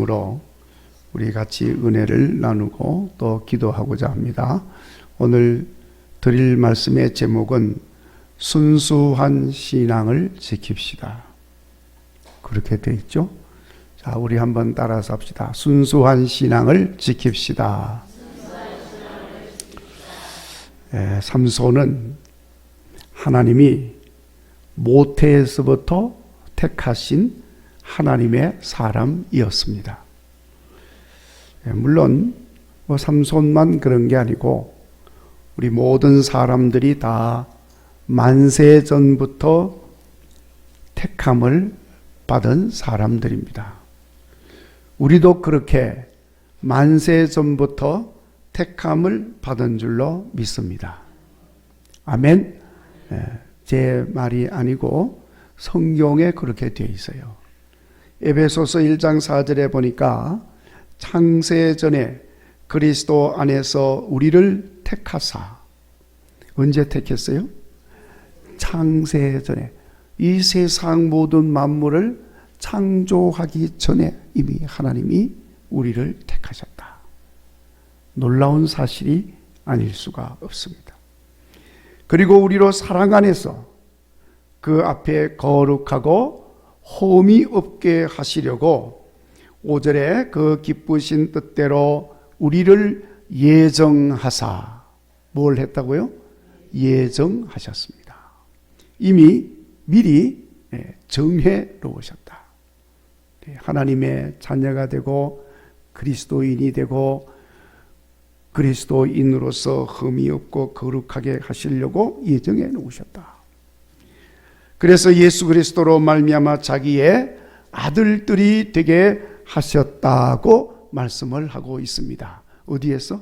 말씀으로 우리 같이 은혜를 나누고 또 기도하고자 합니다. 오늘 드릴 말씀의 제목은 순수한 신앙을 지킵시다. 그렇게 되어 있죠? 자, 우리 한번 따라서 합시다. 순수한 신앙을 지킵시다. 삼손은 하나님이 모태에서부터 택하신 하나님의 사람이었습니다. 물론 삼손만 그런 게 아니고 우리 모든 사람들이 다 만세 전부터 택함을 받은 사람들입니다. 우리도 그렇게 만세 전부터 택함을 받은 줄로 믿습니다. 아멘. 제 말이 아니고 성경에 그렇게 되어 있어요. 에베소서 1장 4절에 보니까 창세 전에 그리스도 안에서 우리를 택하사. 언제 택했어요? 창세 전에. 이 세상 모든 만물을 창조하기 전에 이미 하나님이 우리를 택하셨다. 놀라운 사실이 아닐 수가 없습니다. 그리고 우리로 사랑 안에서 그 앞에 거룩하고 험이 없게 하시려고 5절에 그 기쁘신 뜻대로 우리를 예정하사. 뭘 했다고요? 예정하셨습니다. 이미 미리 정해 놓으셨다. 하나님의 자녀가 되고 그리스도인이 되고 그리스도인으로서 흠이 없고 거룩하게 하시려고 예정해 놓으셨다. 그래서 예수 그리스도로 말미암아 자기의 아들들이 되게 하셨다고 말씀을 하고 있습니다. 어디에서?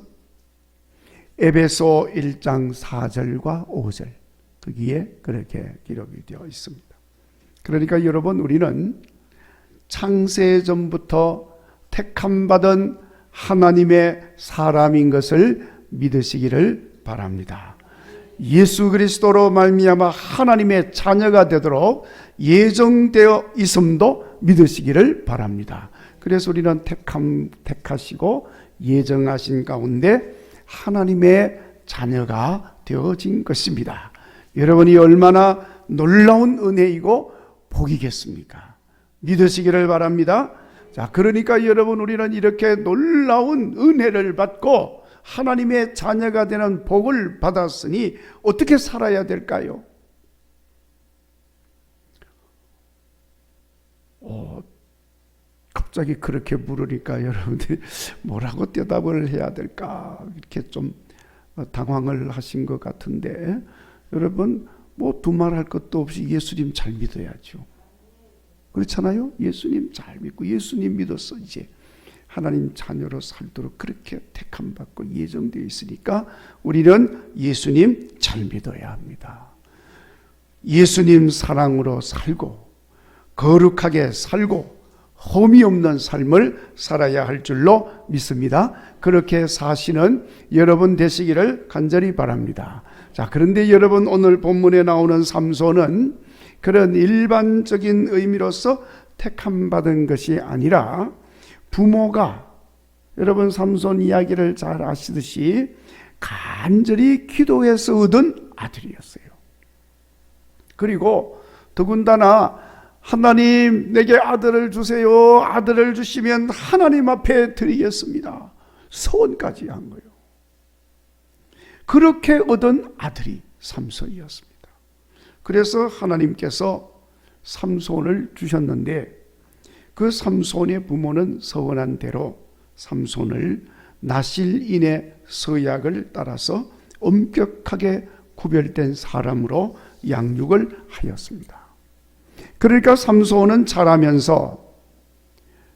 에베소 1장 4절과 5절. 거기에 그렇게 기록이 되어 있습니다. 그러니까 여러분, 우리는 창세전부터 택함받은 하나님의 사람인 것을 믿으시기를 바랍니다. 예수 그리스도로 말미암아 하나님의 자녀가 되도록 예정되어 있음도 믿으시기를 바랍니다. 그래서 우리는 택하시고 예정하신 가운데 하나님의 자녀가 되어진 것입니다. 여러분이 얼마나 놀라운 은혜이고 복이겠습니까? 믿으시기를 바랍니다. 자, 그러니까 여러분, 우리는 이렇게 놀라운 은혜를 받고 하나님의 자녀가 되는 복을 받았으니 어떻게 살아야 될까요? 갑자기 그렇게 물으니까 여러분들이 뭐라고 대답을 해야 될까 이렇게 좀 당황을 하신 것 같은데, 여러분 두말할 것도 없이 예수님 잘 믿어야죠. 그렇잖아요? 예수님 잘 믿고 예수님 믿어서 이제 하나님 자녀로 살도록 그렇게 택함받고 예정되어 있으니까 우리는 예수님 잘 믿어야 합니다. 예수님 사랑으로 살고 거룩하게 살고 험이 없는 삶을 살아야 할 줄로 믿습니다. 그렇게 사시는 여러분 되시기를 간절히 바랍니다. 자, 그런데 여러분, 오늘 본문에 나오는 삼손은 그런 일반적인 의미로서 택함받은 것이 아니라 부모가, 여러분 삼손 이야기를 잘 아시듯이 간절히 기도해서 얻은 아들이었어요. 그리고 더군다나 하나님 내게 아들을 주세요. 아들을 주시면 하나님 앞에 드리겠습니다. 소원까지 한 거예요. 그렇게 얻은 아들이 삼손이었습니다. 그래서 하나님께서 삼손을 주셨는데 그 삼손의 부모는 서원한 대로 삼손을 나실인의 서약을 따라서 엄격하게 구별된 사람으로 양육을 하였습니다. 그러니까 삼손은 자라면서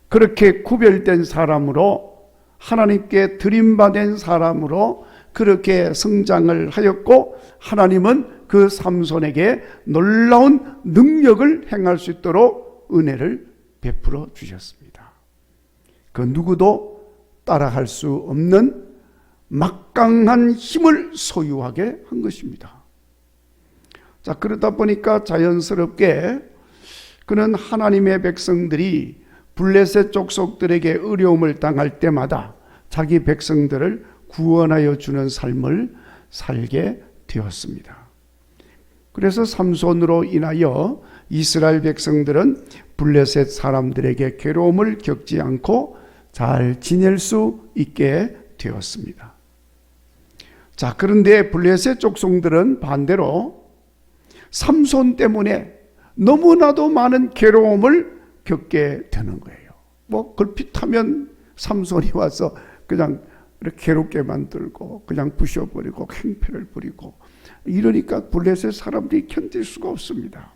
그렇게 구별된 사람으로 하나님께 드림받은 사람으로 그렇게 성장을 하였고, 하나님은 그 삼손에게 놀라운 능력을 행할 수 있도록 은혜를 베풀어 주셨습니다. 그 누구도 따라할 수 없는 막강한 힘을 소유하게 한 것입니다. 자, 그러다 보니까 자연스럽게 그는 하나님의 백성들이 블레셋 족속들에게 어려움을 당할 때마다 자기 백성들을 구원하여 주는 삶을 살게 되었습니다. 그래서 삼손으로 인하여 이스라엘 백성들은 블레셋 사람들에게 괴로움을 겪지 않고 잘 지낼 수 있게 되었습니다. 자, 그런데 블레셋 족속들은 반대로 삼손 때문에 너무나도 많은 괴로움을 겪게 되는 거예요. 뭐 걸핏하면 삼손이 와서 그냥 이렇게 괴롭게 만들고 그냥 부셔버리고 행패를 부리고 이러니까 블레셋 사람들이 견딜 수가 없습니다.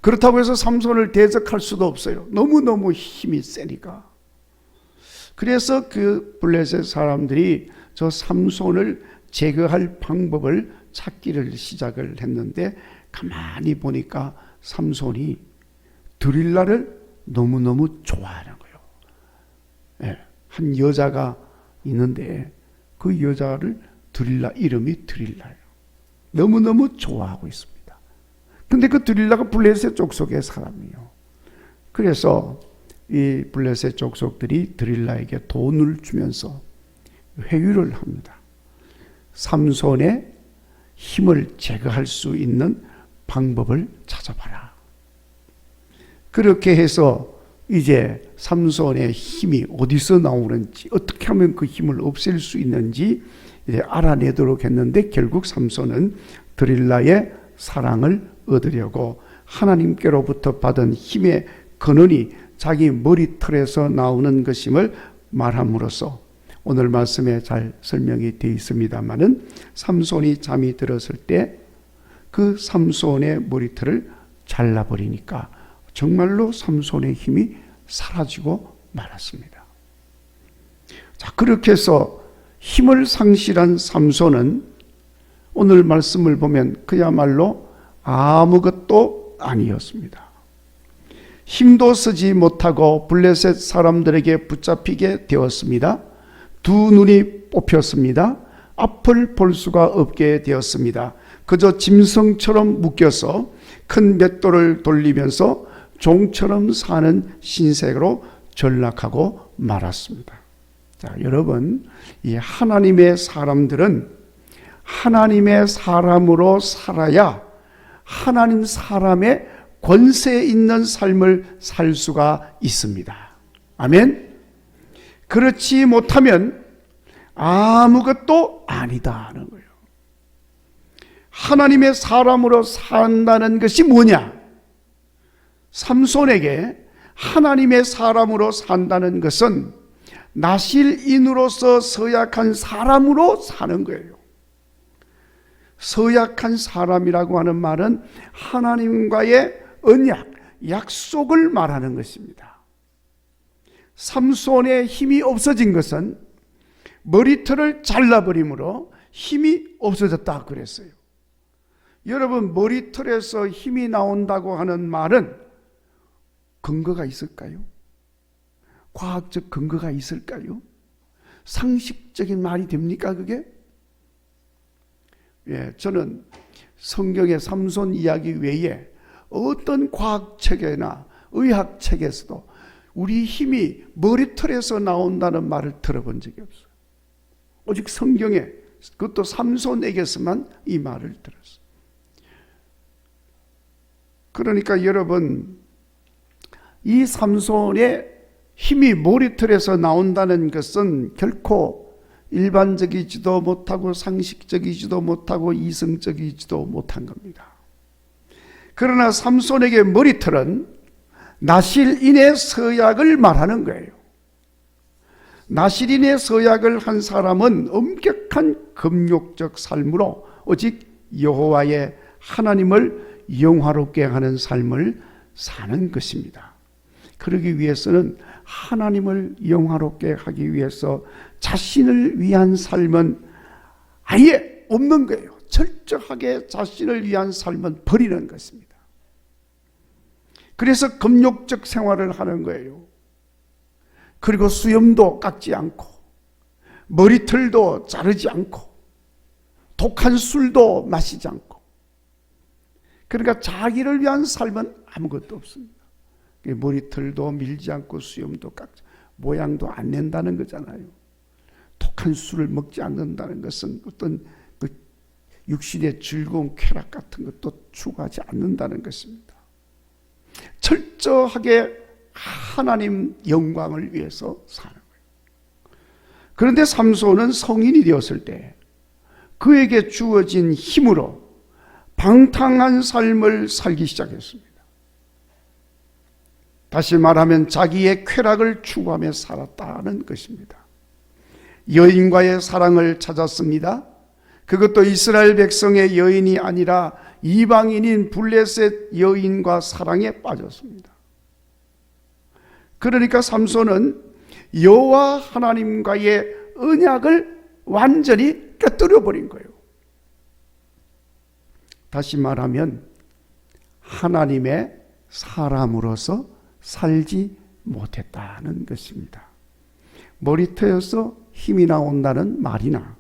그렇다고 해서 삼손을 대적할 수도 없어요. 너무너무 힘이 세니까. 그래서 그 블레셋 사람들이 저 삼손을 제거할 방법을 찾기를 시작을 했는데 가만히 보니까 삼손이 드릴라를 너무너무 좋아하는 거예요. 네, 한 여자가 있는데 그 여자를 드릴라, 이름이 드릴라예요. 너무너무 좋아하고 있습니다. 근데 그 드릴라가 블레셋 족속의 사람이에요. 그래서 이 블레셋 족속들이 드릴라에게 돈을 주면서 회유를 합니다. 삼손의 힘을 제거할 수 있는 방법을 찾아봐라. 그렇게 해서 이제 삼손의 힘이 어디서 나오는지, 어떻게 하면 그 힘을 없앨 수 있는지 이제 알아내도록 했는데 결국 삼손은 드릴라의 사랑을 얻으려고 하나님께로부터 받은 힘의 근원이 자기 머리털에서 나오는 것임을 말함으로써 오늘 말씀에 잘 설명이 되어 있습니다마는 삼손이 잠이 들었을 때 그 삼손의 머리털을 잘라버리니까 정말로 삼손의 힘이 사라지고 말았습니다. 자, 그렇게 해서 힘을 상실한 삼손은 오늘 말씀을 보면 그야말로 아무것도 아니었습니다. 힘도 쓰지 못하고 블레셋 사람들에게 붙잡히게 되었습니다. 두 눈이 뽑혔습니다. 앞을 볼 수가 없게 되었습니다. 그저 짐승처럼 묶여서 큰 맷돌을 돌리면서 종처럼 사는 신세로 전락하고 말았습니다. 자, 여러분, 이 하나님의 사람들은 하나님의 사람으로 살아야 하나님 사람의 권세 있는 삶을 살 수가 있습니다. 아멘. 그렇지 못하면 아무것도 아니다 하는 거예요. 하나님의 사람으로 산다는 것이 뭐냐? 삼손에게 하나님의 사람으로 산다는 것은 나실인으로서 서약한 사람으로 사는 거예요. 서약한 사람이라고 하는 말은 하나님과의 언약, 약속을 말하는 것입니다. 삼손의 힘이 없어진 것은 머리털을 잘라버림으로 힘이 없어졌다 그랬어요. 여러분, 머리털에서 힘이 나온다고 하는 말은 근거가 있을까요? 과학적 근거가 있을까요? 상식적인 말이 됩니까 그게? 예, 저는 성경의 삼손 이야기 외에 어떤 과학책이나 의학책에서도 우리 힘이 머리털에서 나온다는 말을 들어본 적이 없어요. 오직 성경에, 그것도 삼손에게서만 이 말을 들었어요. 그러니까 여러분, 이 삼손의 힘이 머리털에서 나온다는 것은 결코 일반적이지도 못하고 상식적이지도 못하고 이성적이지도 못한 겁니다. 그러나 삼손에게 머리털은 나실인의 서약을 말하는 거예요. 나실인의 서약을 한 사람은 엄격한 금욕적 삶으로 오직 여호와의 하나님을 영화롭게 하는 삶을 사는 것입니다. 그러기 위해서는 하나님을 영화롭게 하기 위해서 자신을 위한 삶은 아예 없는 거예요. 철저하게 자신을 위한 삶은 버리는 것입니다. 그래서 금욕적 생활을 하는 거예요. 그리고 수염도 깎지 않고 머리털도 자르지 않고 독한 술도 마시지 않고, 그러니까 자기를 위한 삶은 아무것도 없습니다. 머리털도 밀지 않고 수염도 깎지, 모양도 안 낸다는 거잖아요. 독한 술을 먹지 않는다는 것은 어떤 그 육신의 즐거운 쾌락 같은 것도 추구하지 않는다는 것입니다. 철저하게 하나님 영광을 위해서 사는 거예요. 그런데 삼손은 성인이 되었을 때 그에게 주어진 힘으로 방탕한 삶을 살기 시작했습니다. 다시 말하면 자기의 쾌락을 추구하며 살았다는 것입니다. 여인과의 사랑을 찾았습니다. 그것도 이스라엘 백성의 여인이 아니라 이방인인 블레셋 여인과 사랑에 빠졌습니다. 그러니까 삼손은 여호와 하나님과의 언약을 완전히 깨뜨려 버린 거예요. 다시 말하면 하나님의 사람으로서 살지 못했다는 것입니다. 머리털에서 힘이 나온다는 말이나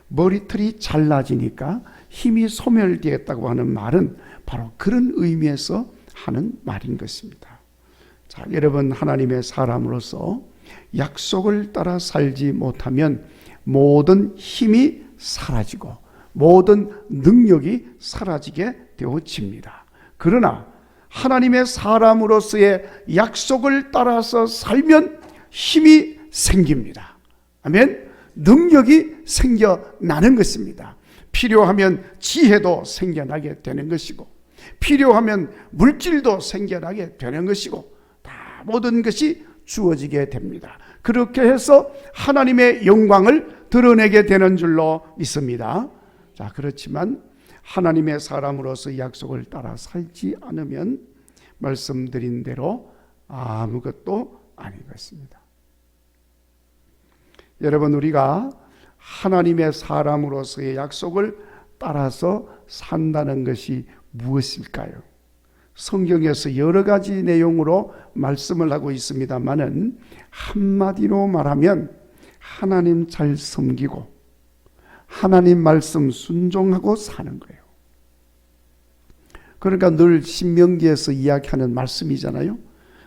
머리털이 잘라지니까 힘이 소멸되었다고 하는 말은 바로 그런 의미에서 하는 말인 것입니다. 자, 여러분, 하나님의 사람으로서 약속을 따라 살지 못하면 모든 힘이 사라지고 모든 능력이 사라지게 되어집니다. 그러나 하나님의 사람으로서의 약속을 따라서 살면 힘이 생깁니다. 아멘. 능력이 생겨나는 것입니다. 필요하면 지혜도 생겨나게 되는 것이고, 필요하면 물질도 생겨나게 되는 것이고, 다 모든 것이 주어지게 됩니다. 그렇게 해서 하나님의 영광을 드러내게 되는 줄로 믿습니다. 자, 그렇지만 하나님의 사람으로서 약속을 따라 살지 않으면 말씀드린 대로 아무것도 아닌 것입니다. 여러분, 우리가 하나님의 사람으로서의 약속을 따라서 산다는 것이 무엇일까요? 성경에서 여러 가지 내용으로 말씀을 하고 있습니다만은 한마디로 말하면 하나님 잘 섬기고 하나님 말씀 순종하고 사는 거예요. 그러니까 늘 신명기에서 이야기하는 말씀이잖아요.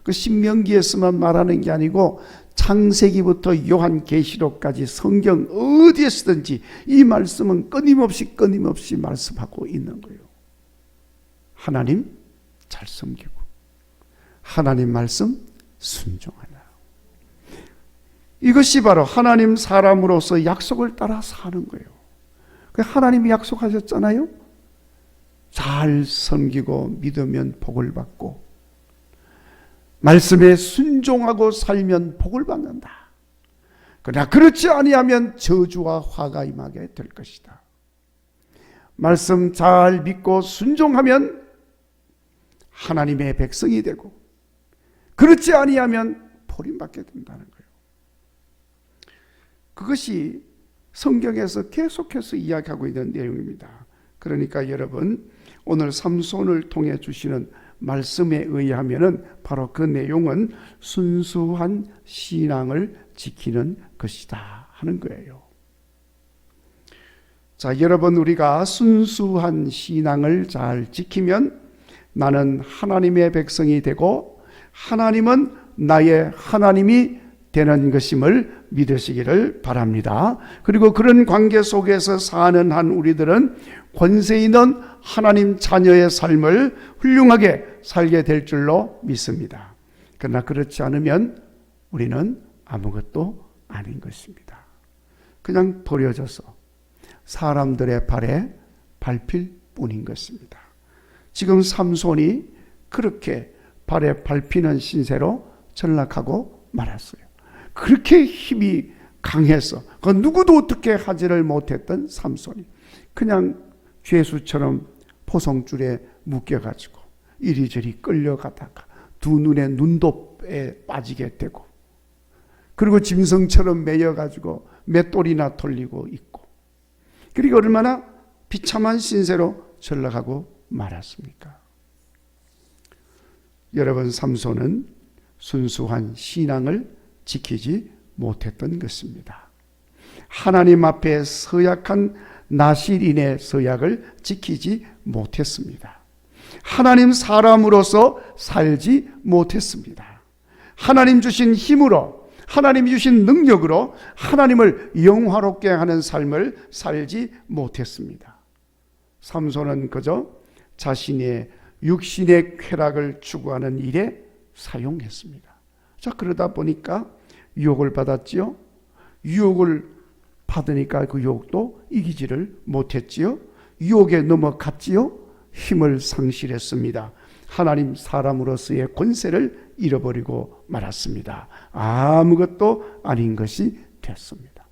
그 신명기에서만 말하는 게 아니고 창세기부터 요한계시록까지 성경 어디에 쓰든지 이 말씀은 끊임없이 말씀하고 있는 거예요. 하나님 잘 섬기고 하나님 말씀 순종하라. 이것이 바로 하나님 사람으로서 약속을 따라 사는 거예요. 하나님이 약속하셨잖아요. 잘 섬기고 믿으면 복을 받고 말씀에 순종하고 살면 복을 받는다. 그러나 그렇지 아니하면 저주와 화가 임하게 될 것이다. 말씀 잘 믿고 순종하면 하나님의 백성이 되고 그렇지 아니하면 버림받게 된다는 거예요. 그것이 성경에서 계속해서 이야기하고 있는 내용입니다. 그러니까 여러분, 오늘 삼손을 통해 주시는 말씀에 의하면은 바로 그 내용은 순수한 신앙을 지키는 것이다 하는 거예요. 자, 여러분, 우리가 순수한 신앙을 잘 지키면 나는 하나님의 백성이 되고 하나님은 나의 하나님이 되는 것임을 믿으시기를 바랍니다. 그리고 그런 관계 속에서 사는 한 우리들은 권세 있는 하나님 자녀의 삶을 훌륭하게 살게 될 줄로 믿습니다. 그러나 그렇지 않으면 우리는 아무것도 아닌 것입니다. 그냥 버려져서 사람들의 발에 밟힐 뿐인 것입니다. 지금 삼손이 그렇게 발에 밟히는 신세로 전락하고 말았어요. 그렇게 힘이 강해서 그 누구도 어떻게 하지를 못했던 삼손이 그냥 죄수처럼 포성줄에 묶여가지고 이리저리 끌려가다가 두 눈에 눈독에 빠지게 되고, 그리고 짐승처럼 매여가지고 맷돌이나 돌리고 있고, 그리고 얼마나 비참한 신세로 전락하고 말았습니까? 여러분, 삼손은 순수한 신앙을 지키지 못했던 것입니다. 하나님 앞에 서약한 나실인의 서약을 지키지 못했습니다. 하나님 사람으로서 살지 못했습니다. 하나님 주신 힘으로, 하나님 주신 능력으로 하나님을 영화롭게 하는 삶을 살지 못했습니다. 삼손은 그저 자신의 육신의 쾌락을 추구하는 일에 사용했습니다. 자, 그러다 보니까 유혹을 받았지요. 유혹을 받으니까 그 유혹도 이기지를 못했지요. 유혹에 넘어갔지요. 힘을 상실했습니다. 하나님 사람으로서의 권세를 잃어버리고 말았습니다. 아무것도 아닌 것이 됐습니다.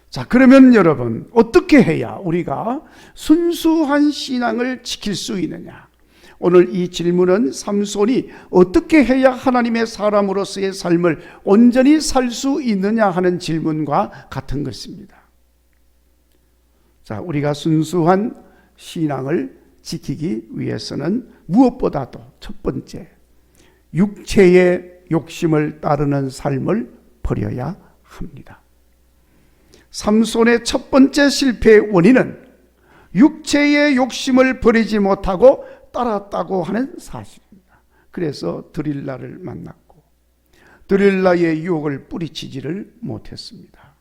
자, 그러면 여러분, 어떻게 해야 우리가 순수한 신앙을 지킬 수 있느냐? 오늘 이 질문은 삼손이 어떻게 해야 하나님의 사람으로서의 삶을 온전히 살 수 있느냐 하는 질문과 같은 것입니다. 자, 우리가 순수한 신앙을 지키기 위해서는 무엇보다도 첫 번째, 육체의 욕심을 따르는 삶을 버려야 합니다. 삼손의 첫 번째 실패의 원인은 육체의 욕심을 버리지 못하고 따랐다고 하는 사실입니다. 그래서 드릴라를 만났고 드릴라의 유혹을 뿌리치지를 못했습니다.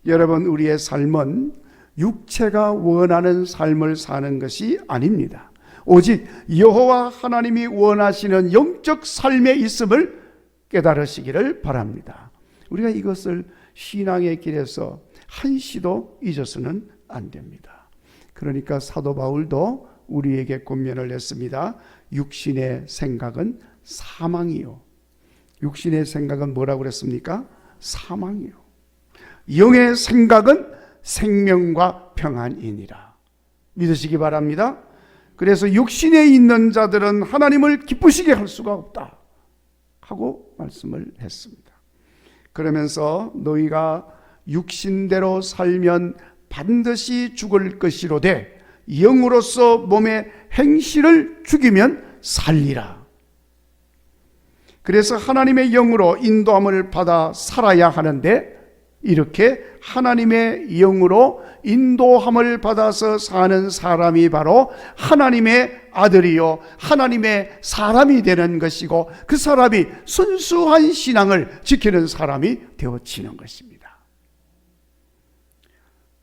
여러분, 우리의 삶은 육체가 원하는 삶을 사는 것이 아닙니다. 오직 여호와 하나님이 원하시는 영적 삶의 있음을 깨달으시기를 바랍니다. 우리가 이것을 신앙의 길에서 한시도 잊어서는 안 됩니다. 그러니까 사도 바울도 우리에게 권면을 했습니다. 육신의 생각은 사망이요. 육신의 생각은 뭐라고 그랬습니까? 사망이요. 영의 생각은 생명과 평안이니라. 믿으시기 바랍니다. 그래서 육신에 있는 자들은 하나님을 기쁘시게 할 수가 없다 하고 말씀을 했습니다. 그러면서 너희가 육신대로 살면 반드시 죽을 것이로되 영으로서 몸의 행실을 죽이면 살리라. 그래서 하나님의 영으로 인도함을 받아 살아야 하는데, 이렇게 하나님의 영으로 인도함을 받아서 사는 사람이 바로 하나님의 아들이요 하나님의 사람이 되는 것이고, 그 사람이 순수한 신앙을 지키는 사람이 되어지는 것입니다.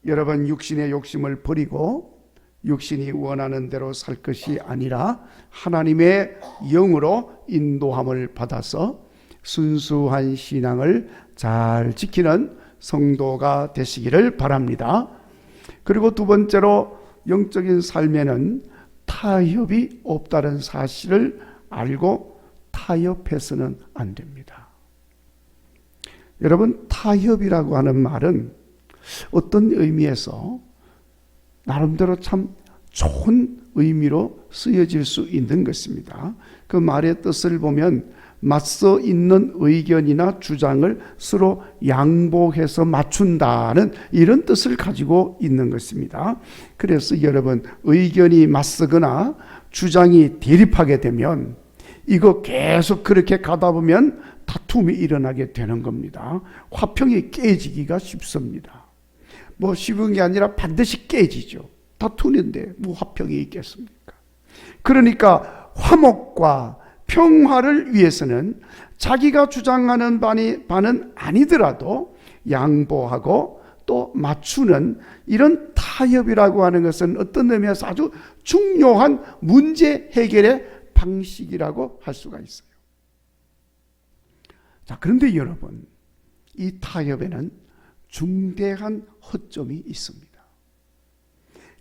여러분, 육신의 욕심을 버리고 육신이 원하는 대로 살 것이 아니라 하나님의 영으로 인도함을 받아서 순수한 신앙을 잘 지키는 성도가 되시기를 바랍니다. 그리고 두 번째로, 영적인 삶에는 타협이 없다는 사실을 알고 타협해서는 안 됩니다. 여러분, 타협이라고 하는 말은 어떤 의미에서 나름대로 참 좋은 의미로 쓰여질 수 있는 것입니다. 그 말의 뜻을 보면 맞서 있는 의견이나 주장을 서로 양보해서 맞춘다는 이런 뜻을 가지고 있는 것입니다. 그래서 여러분, 의견이 맞서거나 주장이 대립하게 되면 이거 계속 그렇게 가다 보면 다툼이 일어나게 되는 겁니다. 화평이 깨지기가 쉽습니다. 뭐 쉬운 게 아니라 반드시 깨지죠. 다투는데 뭐 화평이 있겠습니까? 그러니까 화목과 평화를 위해서는 자기가 주장하는 바는 아니더라도 양보하고 또 맞추는 이런 타협이라고 하는 것은 어떤 의미에서 아주 중요한 문제 해결의 방식이라고 할 수가 있어요. 자, 그런데 여러분, 이 타협에는 중대한 허점이 있습니다.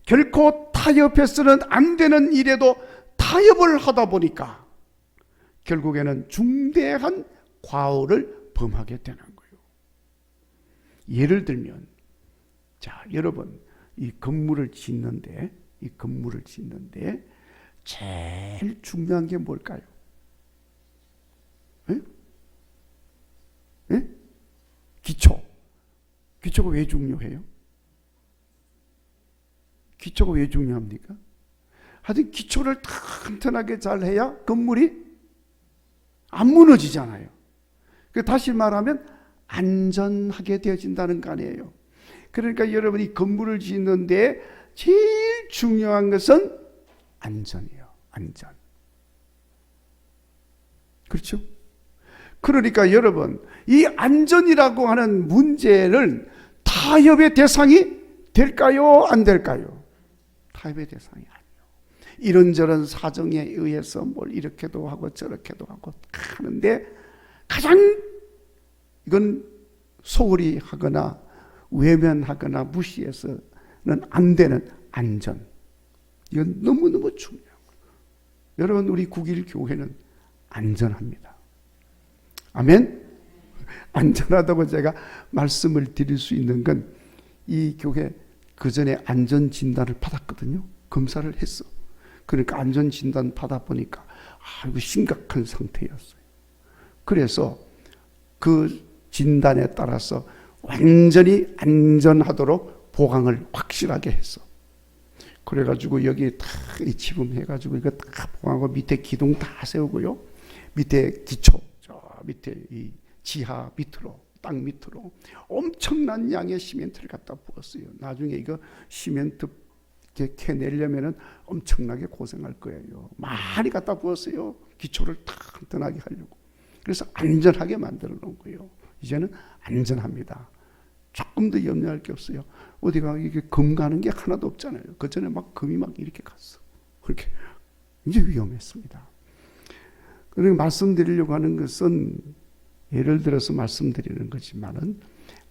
결코 타협해서는 안 되는 일에도 타협을 하다 보니까 결국에는 중대한 과오를 범하게 되는 거예요. 예를 들면, 자, 여러분, 이 건물을 짓는데 제일 중요한 게 뭘까요? 에? 에? 기초가 왜 중요해요? 기초가 왜 중요합니까? 하여튼 기초를 튼튼하게 잘 해야 건물이 안 무너지잖아요. 다시 말하면 안전하게 되어진다는 거 아니에요. 그러니까 여러분이 건물을 짓는데 제일 중요한 것은 안전이에요. 안전. 그렇죠? 그러니까 여러분, 이 안전이라고 하는 문제를 타협의 대상이 될까요? 안 될까요? 타협의 대상이 아니에요. 이런저런 사정에 의해서 뭘 이렇게도 하고 저렇게도 하고 하는데 가장 이건 소홀히 하거나 외면하거나 무시해서는 안 되는 안전. 이건 너무너무 중요해요. 여러분, 우리 국일 교회는 안전합니다. 아멘? 안전하다고 제가 말씀을 드릴 수 있는 건 이 교회 그 전에 안전진단을 받았거든요. 검사를 했어. 그러니까 안전진단 받아보니까 아이고 심각한 상태였어요. 그래서 그 진단에 따라서 완전히 안전하도록 보강을 확실하게 했어. 그래가지고 여기 다 지붕해가지고 이거 다 보강하고 밑에 기둥 다 세우고요. 밑에 기초, 저 밑에 이 지하 밑으로, 땅 밑으로 엄청난 양의 시멘트를 갖다 부었어요. 나중에 이거 시멘트 이렇게 캐내려면은 엄청나게 고생할 거예요. 많이 갖다 부었어요. 기초를 튼튼하게 하려고. 그래서 안전하게 만들어 놓은 거예요. 이제는 안전합니다. 조금 더 염려할 게 없어요. 어디가 이게 금 가는 게 하나도 없잖아요. 그 전에 막 금이 막 이렇게 갔어. 그렇게 이제 위험했습니다. 그리고 말씀드리려고 하는 것은 예를 들어서 말씀드리는 거지만은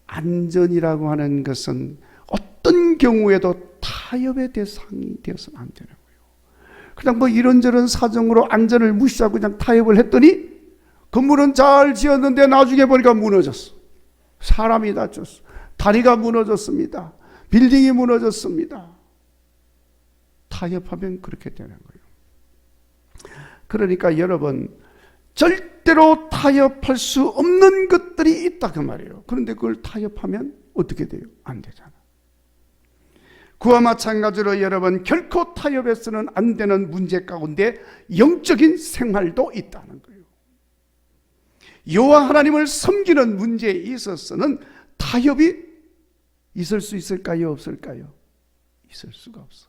안전이라고 하는 것은 어떤 경우에도 타협의 대상이 되어서는 안 되는 거예요. 그냥 뭐 이런저런 사정으로 안전을 무시하고 그냥 타협을 했더니 건물은 잘 지었는데 나중에 보니까 무너졌어. 사람이 다쳤어. 다리가 무너졌습니다. 빌딩이 무너졌습니다. 타협하면 그렇게 되는 거예요. 그러니까 여러분, 절대로 타협할 수 없는 것들이 있다 그 말이에요. 그런데 그걸 타협하면 어떻게 돼요? 안 되잖아. 그와 마찬가지로 여러분, 결코 타협해서는 안 되는 문제 가운데 영적인 생활도 있다는 거예요. 여호와 하나님을 섬기는 문제에 있어서는 타협이 있을 수 있을까요? 없을까요? 있을 수가 없어.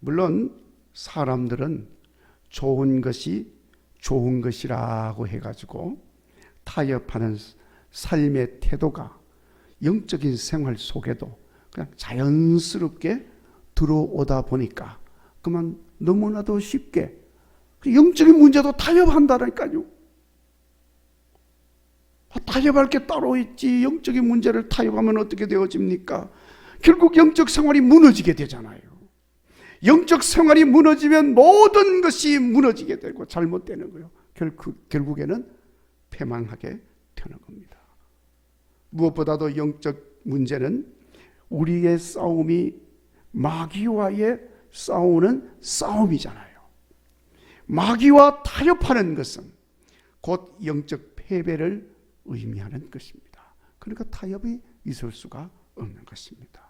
물론 사람들은 좋은 것이 좋은 것이라고 해가지고 타협하는 삶의 태도가 영적인 생활 속에도 그냥 자연스럽게 들어오다 보니까 그만 너무나도 쉽게 영적인 문제도 타협한다니까요. 타협할 게 따로 있지 영적인 문제를 타협하면 어떻게 되어집니까? 결국 영적 생활이 무너지게 되잖아요. 영적 생활이 무너지면 모든 것이 무너지게 되고 잘못되는 거예요. 결국에는 패망하게 되는 겁니다. 무엇보다도 영적 문제는 우리의 싸움이 마귀와의 싸우는 싸움이잖아요. 마귀와 타협하는 것은 곧 영적 패배를 의미하는 것입니다. 그러니까 타협이 있을 수가 없는 것입니다.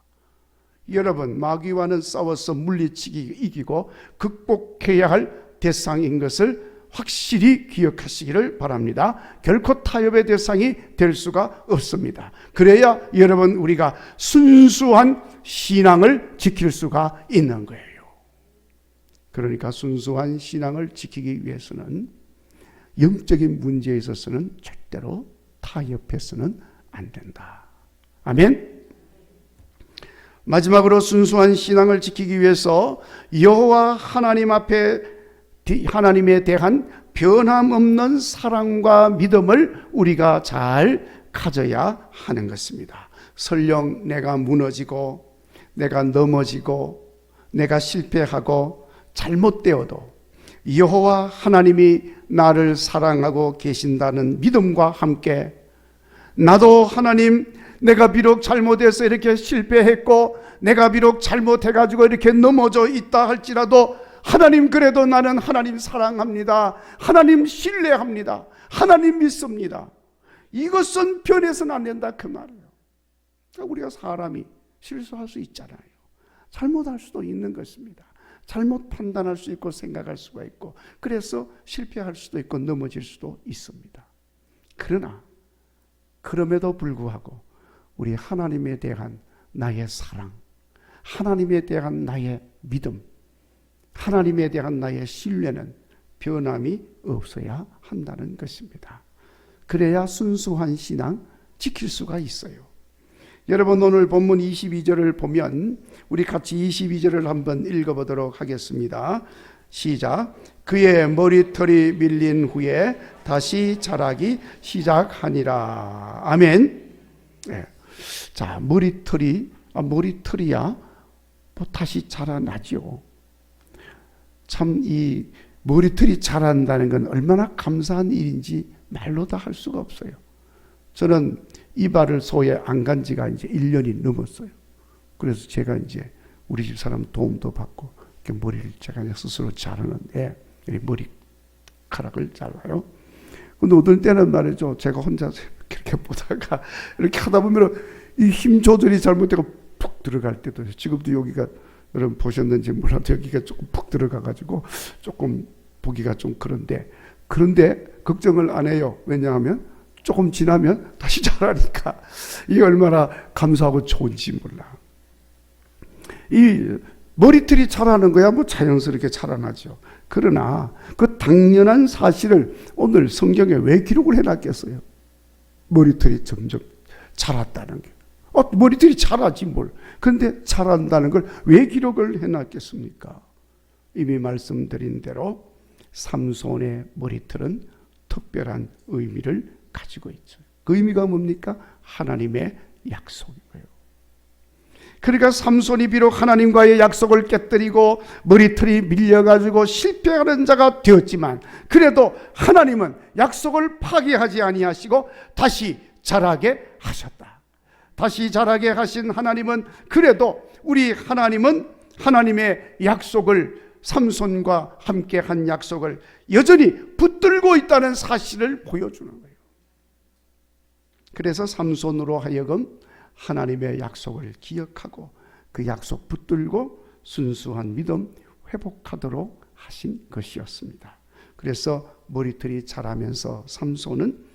여러분, 마귀와는 싸워서 물리치기 이기고 극복해야 할 대상인 것을 확실히 기억하시기를 바랍니다. 결코 타협의 대상이 될 수가 없습니다. 그래야 여러분, 우리가 순수한 신앙을 지킬 수가 있는 거예요. 그러니까 순수한 신앙을 지키기 위해서는 영적인 문제에 있어서는 절대로 타협해서는 안 된다. 아멘. 마지막으로 순수한 신앙을 지키기 위해서 여호와 하나님 앞에 하나님에 대한 변함없는 사랑과 믿음을 우리가 잘 가져야 하는 것입니다. 설령 내가 무너지고 내가 넘어지고 내가 실패하고 잘못되어도 여호와 하나님이 나를 사랑하고 계신다는 믿음과 함께 나도 하나님, 내가 비록 잘못해서 이렇게 실패했고 내가 비록 잘못해가지고 이렇게 넘어져 있다 할지라도 하나님, 그래도 나는 하나님 사랑합니다. 하나님 신뢰합니다. 하나님 믿습니다. 이것은 변해서는 안 된다 그 말이에요. 그러니까 우리가 사람이 실수할 수 있잖아요. 잘못할 수도 있는 것입니다. 잘못 판단할 수 있고 생각할 수가 있고 그래서 실패할 수도 있고 넘어질 수도 있습니다. 그러나 그럼에도 불구하고 우리 하나님에 대한 나의 사랑, 하나님에 대한 나의 믿음, 하나님에 대한 나의 신뢰는 변함이 없어야 한다는 것입니다. 그래야 순수한 신앙 지킬 수가 있어요. 여러분, 오늘 본문 22절을 보면 우리 같이 22절을 한번 읽어보도록 하겠습니다. 시작. 그의 머리털이 밀린 후에 다시 자라기 시작하니라. 아멘. 네. 자, 머리털이야 뭐 다시 자라나죠. 참 이 머리털이 자란다는 건 얼마나 감사한 일인지 말로 다 할 수가 없어요. 저는 이발을 소에 안 간 지가 이제 1년이 넘었어요. 그래서 제가 이제 우리 집 사람 도움도 받고 이렇게 머리를 제가 스스로 자르는데 머리카락을 잘라요. 근데 어떤 때는 말이죠, 제가 혼자서 이렇게 보다가 이렇게 하다 보면 이 힘 조절이 잘못되고 푹 들어갈 때도 있어요. 지금도 여기가 여러분 보셨는지 몰라도 여기가 조금 푹 들어가가지고 조금 보기가 좀 그런데 걱정을 안 해요. 왜냐하면 조금 지나면 다시 자라니까 이게 얼마나 감사하고 좋은지 몰라. 이 머리털이 자라는 거야 뭐 자연스럽게 자라나죠. 그러나 그 당연한 사실을 오늘 성경에 왜 기록을 해놨겠어요? 머리털이 점점 자랐다는 게. 머리털이 자라지 뭘. 그런데 자란다는 걸 왜 기록을 해놨겠습니까? 이미 말씀드린 대로 삼손의 머리털은 특별한 의미를 가지고 있죠. 그 의미가 뭡니까? 하나님의 약속이고요. 그러니까 삼손이 비록 하나님과의 약속을 깨뜨리고 머리털이 밀려가지고 실패하는 자가 되었지만 그래도 하나님은 약속을 파기하지 아니하시고 다시 자라게 하셨다. 다시 자라게 하신 하나님은 그래도 우리 하나님은 하나님의 약속을 삼손과 함께 한 약속을 여전히 붙들고 있다는 사실을 보여주는 거예요. 그래서 삼손으로 하여금 하나님의 약속을 기억하고 그 약속 붙들고 순수한 믿음 회복하도록 하신 것이었습니다. 그래서 머리털이 자라면서 삼손은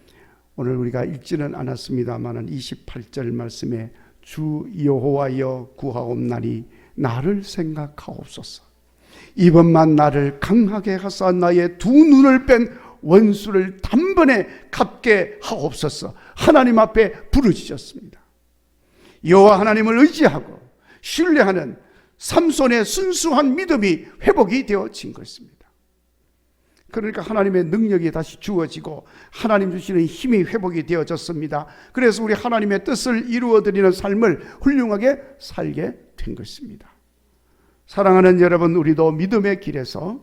오늘 우리가 읽지는 않았습니다만 28절 말씀에 주 여호와여 구하옵나니 나를 생각하옵소서. 이번만 나를 강하게 하사 나의 두 눈을 뺀 원수를 단번에 갚게 하옵소서. 하나님 앞에 부르짖었습니다. 여호와 하나님을 의지하고 신뢰하는 삼손의 순수한 믿음이 회복이 되어진 것입니다. 그러니까 하나님의 능력이 다시 주어지고 하나님 주시는 힘이 회복이 되어졌습니다. 그래서 우리 하나님의 뜻을 이루어드리는 삶을 훌륭하게 살게 된 것입니다. 사랑하는 여러분, 우리도 믿음의 길에서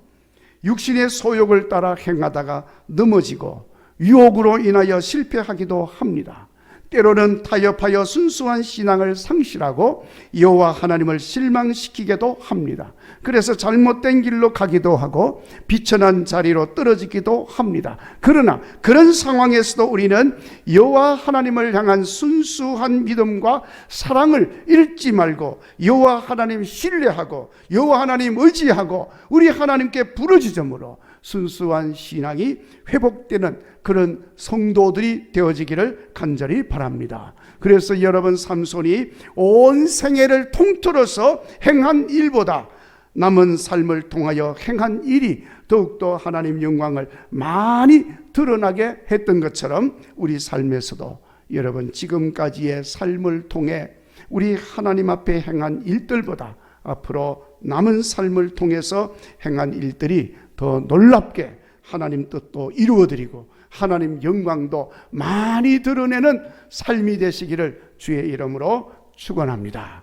육신의 소욕을 따라 행하다가 넘어지고 유혹으로 인하여 실패하기도 합니다. 때로는 타협하여 순수한 신앙을 상실하고 여호와 하나님을 실망시키기도 합니다. 그래서 잘못된 길로 가기도 하고 비천한 자리로 떨어지기도 합니다. 그러나 그런 상황에서도 우리는 여호와 하나님을 향한 순수한 믿음과 사랑을 잃지 말고 여호와 하나님 신뢰하고 여호와 하나님 의지하고 우리 하나님께 부르짖음으로 순수한 신앙이 회복되는 그런 성도들이 되어지기를 간절히 바랍니다. 그래서 여러분, 삼손이 온 생애를 통틀어서 행한 일보다 남은 삶을 통하여 행한 일이 더욱더 하나님 영광을 많이 드러나게 했던 것처럼 우리 삶에서도 여러분 지금까지의 삶을 통해 우리 하나님 앞에 행한 일들보다 앞으로 남은 삶을 통해서 행한 일들이 더 놀랍게 하나님 뜻도 이루어드리고 하나님 영광도 많이 드러내는 삶이 되시기를 주의 이름으로 축원합니다.